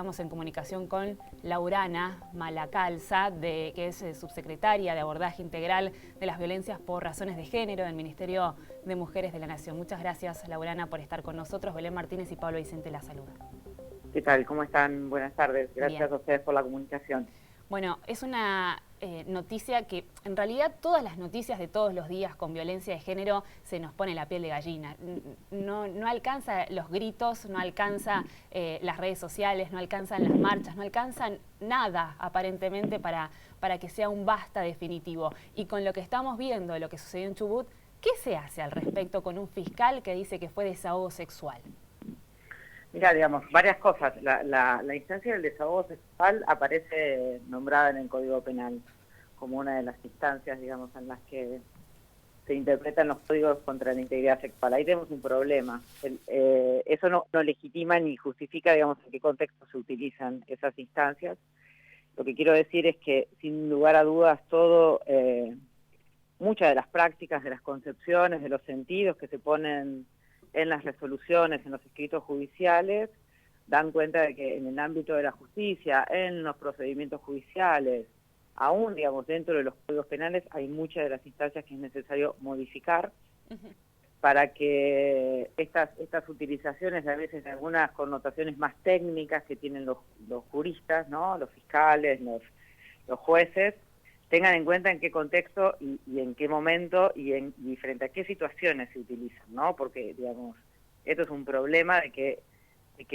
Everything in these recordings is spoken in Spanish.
estamos en comunicación con Laurana Malacalza, que es subsecretaria de Abordaje Integral de las Violencias por Razones de Género del Ministerio de Mujeres de la Nación. Muchas gracias, Laurana, por estar con nosotros. Belén Martínez y Pablo Vicente la saludan. ¿Qué tal? ¿Cómo están? Buenas tardes. Gracias Bien. a ustedes por la comunicación. Bueno, es una noticia que en realidad todas las noticias de todos los días con violencia de género se nos pone la piel de gallina. No alcanza los gritos, no alcanza las redes sociales, no alcanzan las marchas, no alcanzan nada aparentemente para que sea un basta definitivo. Y con lo que estamos viendo, lo que sucedió en Chubut, ¿qué se hace al respecto con un fiscal que dice que fue desahogo sexual? Mira, digamos, varias cosas. La instancia del desahogo sexual aparece nombrada en el Código Penal como una de las instancias, digamos, en las que se interpretan los códigos contra la integridad sexual. Ahí tenemos un problema. Eso no legitima ni justifica, digamos, en qué contexto se utilizan esas instancias. Lo que quiero decir es que, sin lugar a dudas, muchas de las prácticas, de las concepciones, de los sentidos que se ponen en las resoluciones, en los escritos judiciales, dan cuenta de que en el ámbito de la justicia, en los procedimientos judiciales, aún, digamos, dentro de los códigos penales, hay muchas de las instancias que es necesario modificar para que estas utilizaciones, a veces de algunas connotaciones más técnicas que tienen los juristas, ¿no? Los fiscales, los jueces, tengan en cuenta en qué contexto y en qué momento y frente a qué situaciones se utilizan, ¿no? Porque, digamos, esto es un problema de que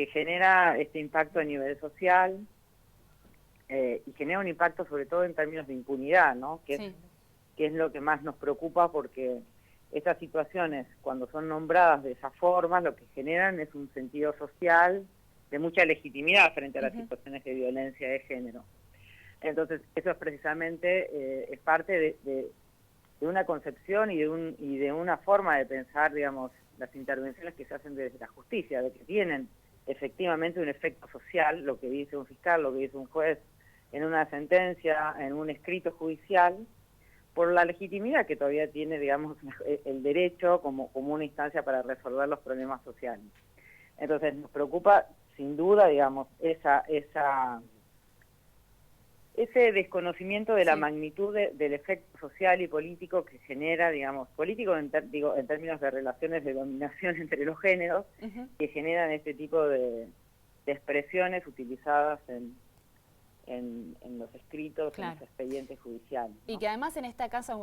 genera este impacto a nivel social y genera un impacto sobre todo en términos de impunidad, ¿no? Que es lo que más nos preocupa, porque estas situaciones, cuando son nombradas de esa forma, lo que generan es un sentido social de mucha legitimidad frente a las situaciones de violencia de género. Entonces, eso es precisamente es parte de una concepción y de una forma de pensar, digamos, las intervenciones que se hacen desde la justicia, de que tienen efectivamente un efecto social, lo que dice un fiscal, lo que dice un juez en una sentencia, en un escrito judicial, por la legitimidad que todavía tiene, digamos, el derecho como una instancia para resolver los problemas sociales. Entonces, nos preocupa, sin duda, digamos, ese desconocimiento de la magnitud del efecto social y político que genera, digamos, político en términos de relaciones de dominación entre los géneros, que generan este tipo de expresiones utilizadas en los escritos, claro, en los expedientes judiciales, ¿no? Y que además en esta causa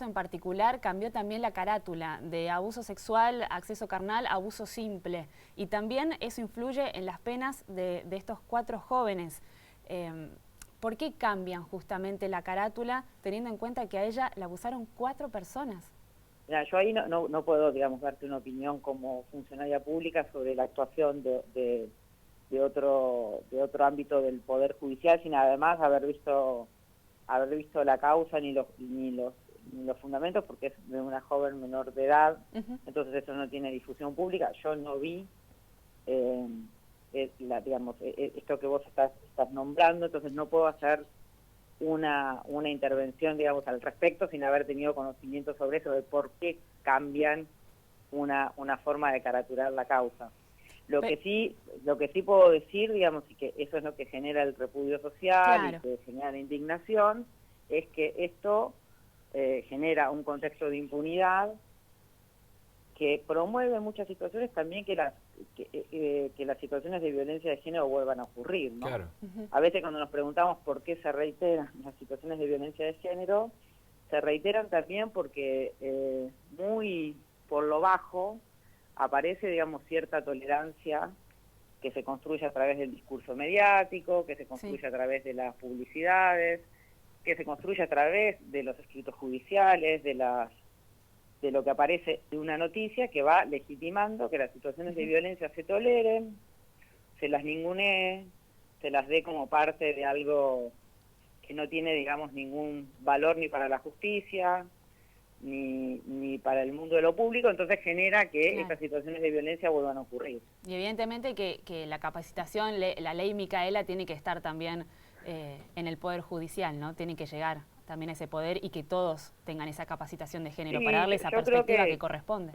en particular cambió también la carátula de abuso sexual, acceso carnal, abuso simple. Y también eso influye en las penas de estos 4 jóvenes. ¿Por qué cambian justamente la carátula teniendo en cuenta que a ella la abusaron 4 personas? Mira, yo ahí no puedo, digamos, darte una opinión como funcionaria pública sobre la actuación de otro ámbito del Poder Judicial, sin además haber visto la causa ni los fundamentos, porque es de una joven menor de edad, entonces eso no tiene difusión pública. Yo no vi esto que vos estás nombrando, entonces no puedo hacer una intervención, digamos, al respecto sin haber tenido conocimiento sobre eso, de por qué cambian una forma de caratular la causa. Lo que sí puedo decir, digamos, y que eso es lo que genera el repudio social, claro, y que genera la indignación, es que esto genera un contexto de impunidad que promueve en muchas situaciones también que las situaciones de violencia de género vuelvan a ocurrir, ¿no? Claro. A veces cuando nos preguntamos por qué se reiteran las situaciones de violencia de género, se reiteran también porque muy por lo bajo aparece, digamos, cierta tolerancia que se construye a través del discurso mediático, que se construye a través de las publicidades, que se construye a través de los escritos judiciales, de lo que aparece de una noticia que va legitimando que las situaciones de violencia se toleren, se las ningunee, se las dé como parte de algo que no tiene, digamos, ningún valor ni para la justicia, ni para el mundo de lo público, entonces genera que estas situaciones de violencia vuelvan a ocurrir. Y evidentemente que la capacitación, la ley Micaela tiene que estar también en el Poder Judicial, ¿no? Tiene que llegar también a ese poder y que todos tengan esa capacitación de género para darle esa perspectiva que corresponde.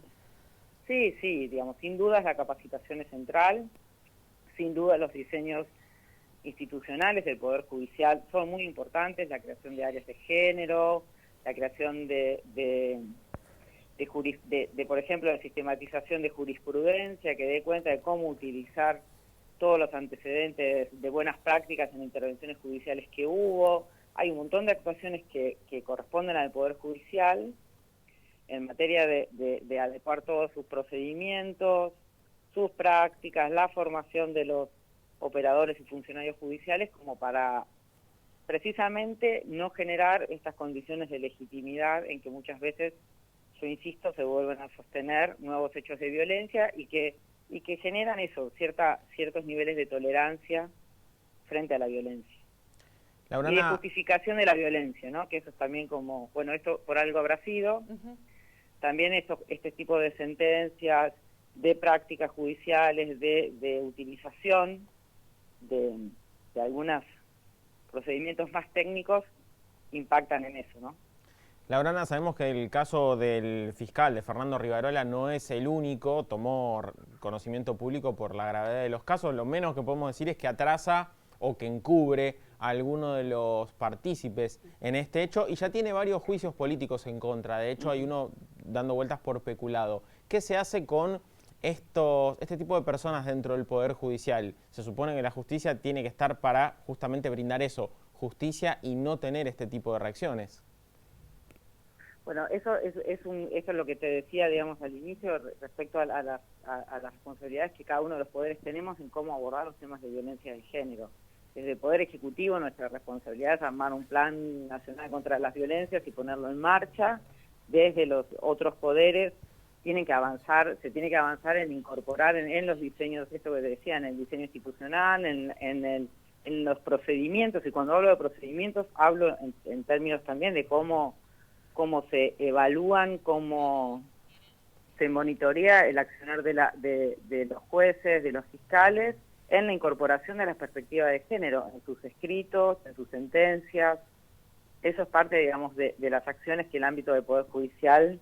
Sí, digamos, sin dudas la capacitación es central. Sin duda los diseños institucionales del Poder Judicial son muy importantes, la creación de áreas de género, la creación por ejemplo, la sistematización de jurisprudencia que dé cuenta de cómo utilizar todos los antecedentes de buenas prácticas en intervenciones judiciales que hubo. Hay un montón de actuaciones que corresponden al Poder Judicial en materia de adecuar todos sus procedimientos, sus prácticas, la formación de los operadores y funcionarios judiciales, como para precisamente no generar estas condiciones de legitimidad en que muchas veces, yo insisto, se vuelven a sostener nuevos hechos de violencia y que generan eso, ciertos niveles de tolerancia frente a la violencia. Laurana... Y de justificación de la violencia, ¿no? Que eso es también como, bueno, esto por algo habrá sido. También este tipo de sentencias, de prácticas judiciales, de utilización de algunos procedimientos más técnicos impactan en eso, ¿no? Laurana, sabemos que el caso del fiscal, de Fernando Rivarola, no es el único, tomó conocimiento público por la gravedad de los casos. Lo menos que podemos decir es que atrasa o que encubre a alguno de los partícipes en este hecho y ya tiene varios juicios políticos en contra. De hecho, hay uno dando vueltas por peculado. ¿Qué se hace con este tipo de personas dentro del Poder Judicial? Se supone que la justicia tiene que estar para justamente brindar eso, justicia, y no tener este tipo de reacciones. Bueno, eso es lo que te decía, digamos, al inicio respecto a las responsabilidades que cada uno de los poderes tenemos en cómo abordar los temas de violencia de género. Desde el Poder Ejecutivo, nuestra responsabilidad es armar un plan nacional contra las violencias y ponerlo en marcha. Desde los otros poderes se tiene que avanzar en incorporar en los diseños, esto que decía, en el diseño institucional, en los procedimientos, y cuando hablo de procedimientos hablo en términos también de cómo se evalúan, cómo se monitorea el accionar de los jueces, de los fiscales, en la incorporación de la perspectiva de género, en sus escritos, en sus sentencias. Eso es parte, digamos, de las acciones que el ámbito del Poder Judicial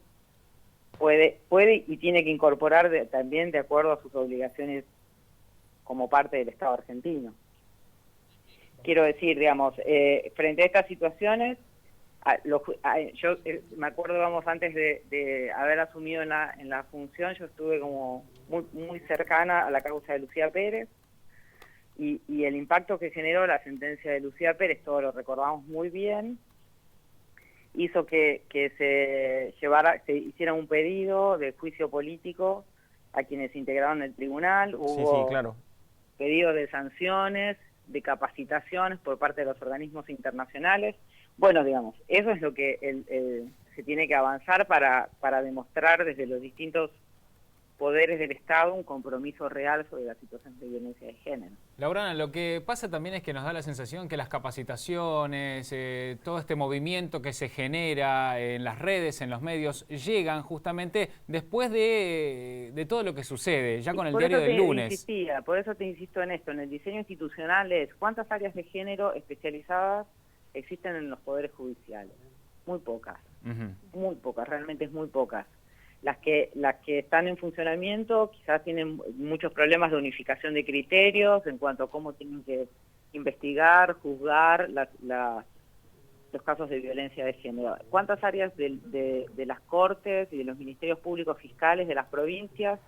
puede y tiene que incorporar también de acuerdo a sus obligaciones como parte del Estado argentino. Quiero decir, digamos, frente a estas situaciones, yo me acuerdo, vamos, antes de haber asumido en la función, yo estuve como muy cercana a la causa de Lucía Pérez, y el impacto que generó la sentencia de Lucía Pérez, todos lo recordamos muy bien, hizo que se hiciera un pedido de juicio político a quienes integraron el tribunal. Hubo claro, pedidos de sanciones, de capacitaciones por parte de los organismos internacionales. Bueno, digamos, eso es lo que se tiene que avanzar para demostrar desde los distintos poderes del Estado un compromiso real sobre la situación de violencia de género. Laurana, lo que pasa también es que nos da la sensación que las capacitaciones, todo este movimiento que se genera en las redes, en los medios, llegan justamente después de todo lo que sucede, ya con el diario del lunes. Por eso te insisto en esto, en el diseño institucional es ¿cuántas áreas de género especializadas existen en los poderes judiciales? Muy pocas, muy pocas, realmente es muy pocas. Las que están en funcionamiento quizás tienen muchos problemas de unificación de criterios en cuanto a cómo tienen que investigar, juzgar los casos de violencia de género. ¿Cuántas áreas de las cortes y de los ministerios públicos fiscales de las provincias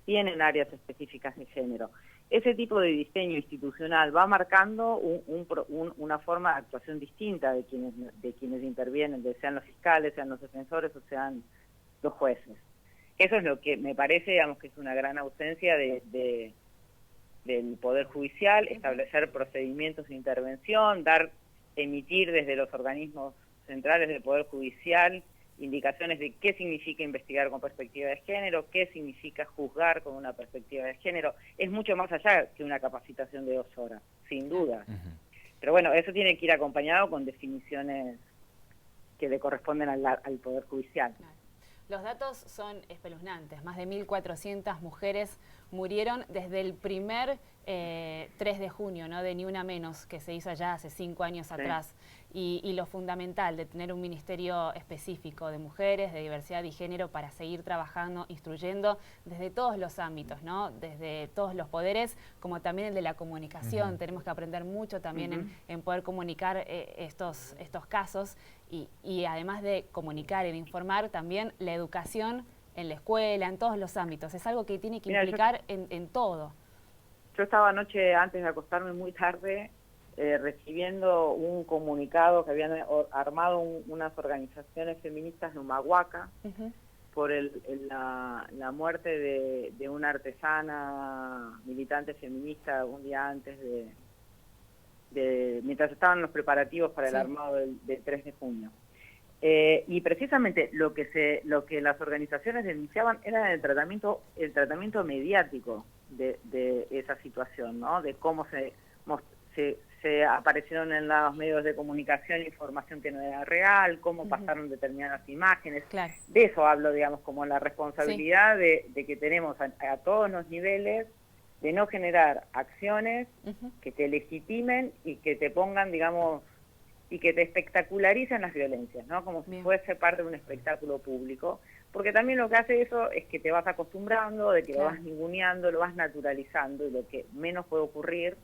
tienen áreas específicas de género? Ese tipo de diseño institucional va marcando una forma de actuación distinta de quienes intervienen, sean los fiscales, sean los defensores o sean los jueces. Eso es lo que me parece, digamos, que es una gran ausencia del Poder Judicial, establecer procedimientos de intervención, emitir desde los organismos centrales del Poder Judicial indicaciones de qué significa investigar con perspectiva de género, qué significa juzgar con una perspectiva de género. Es mucho más allá que una capacitación de 2 horas, sin duda. Pero bueno, eso tiene que ir acompañado con definiciones que le corresponden al Poder Judicial. Los datos son espeluznantes. Más de 1.400 mujeres murieron desde el primer 3 de junio, ¿no? De Ni Una Menos, que se hizo allá hace 5 años atrás, y lo fundamental de tener un ministerio específico de mujeres, de diversidad y género para seguir trabajando, instruyendo desde todos los ámbitos, ¿no? Desde todos los poderes, como también el de la comunicación. Tenemos que aprender mucho también en poder comunicar estos casos y además de comunicar, en informar, también la educación en la escuela, en todos los ámbitos. Es algo que tiene que implicar en todo. Yo estaba anoche, antes de acostarme muy tarde, recibiendo un comunicado que habían armado unas organizaciones feministas en Humahuaca por la muerte de una artesana militante feminista un día antes mientras estaban los preparativos para el armado del 3 de junio. Y precisamente lo que las organizaciones denunciaban era el tratamiento mediático de esa situación, ¿no? De cómo se aparecieron en los medios de comunicación información que no era real, cómo pasaron determinadas imágenes. Claro. De eso hablo, digamos, como la responsabilidad de que tenemos a todos los niveles de no generar acciones que te legitimen y que te pongan, digamos, y que te espectacularicen las violencias, ¿no? Como si fuese parte de un espectáculo público. Porque también lo que hace eso es que te vas acostumbrando, de que lo vas ninguneando, lo vas naturalizando, y lo que menos puede ocurrir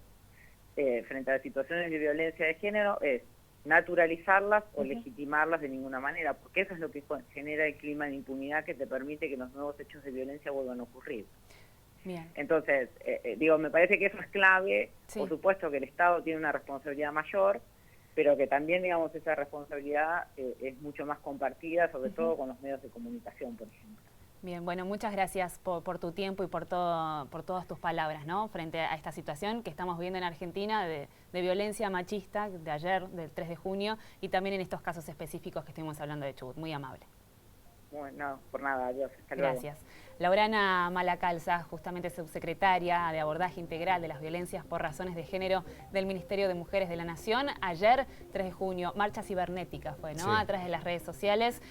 frente a las situaciones de violencia de género es naturalizarlas o legitimarlas de ninguna manera, porque eso es lo que genera el clima de impunidad que te permite que los nuevos hechos de violencia vuelvan a ocurrir. Bien. Entonces, me parece que eso es clave. Por supuesto que el Estado tiene una responsabilidad mayor, pero que también, digamos, esa responsabilidad es mucho más compartida, sobre todo con los medios de comunicación, por ejemplo. Bien, bueno, muchas gracias por tu tiempo y por todas tus palabras, ¿no? Frente a esta situación que estamos viendo en Argentina de violencia machista de ayer, del 3 de junio, y también en estos casos específicos que estuvimos hablando de Chubut. Muy amable. Bueno, por nada, adiós. Hasta luego. Gracias. Laurana Malacalza, justamente subsecretaria de Abordaje Integral de las Violencias por Razones de Género del Ministerio de Mujeres de la Nación. Ayer, 3 de junio, marcha cibernética fue, ¿no? A través de las redes sociales,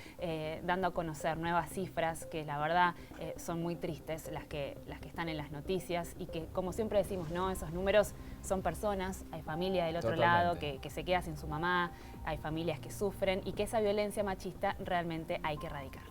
dando a conocer nuevas cifras que la verdad son muy tristes, las que están en las noticias, y que, como siempre decimos, ¿no? Esos números son personas, hay familia del otro lado que se queda sin su mamá, hay familias que sufren, y que esa violencia machista realmente hay que erradicarla.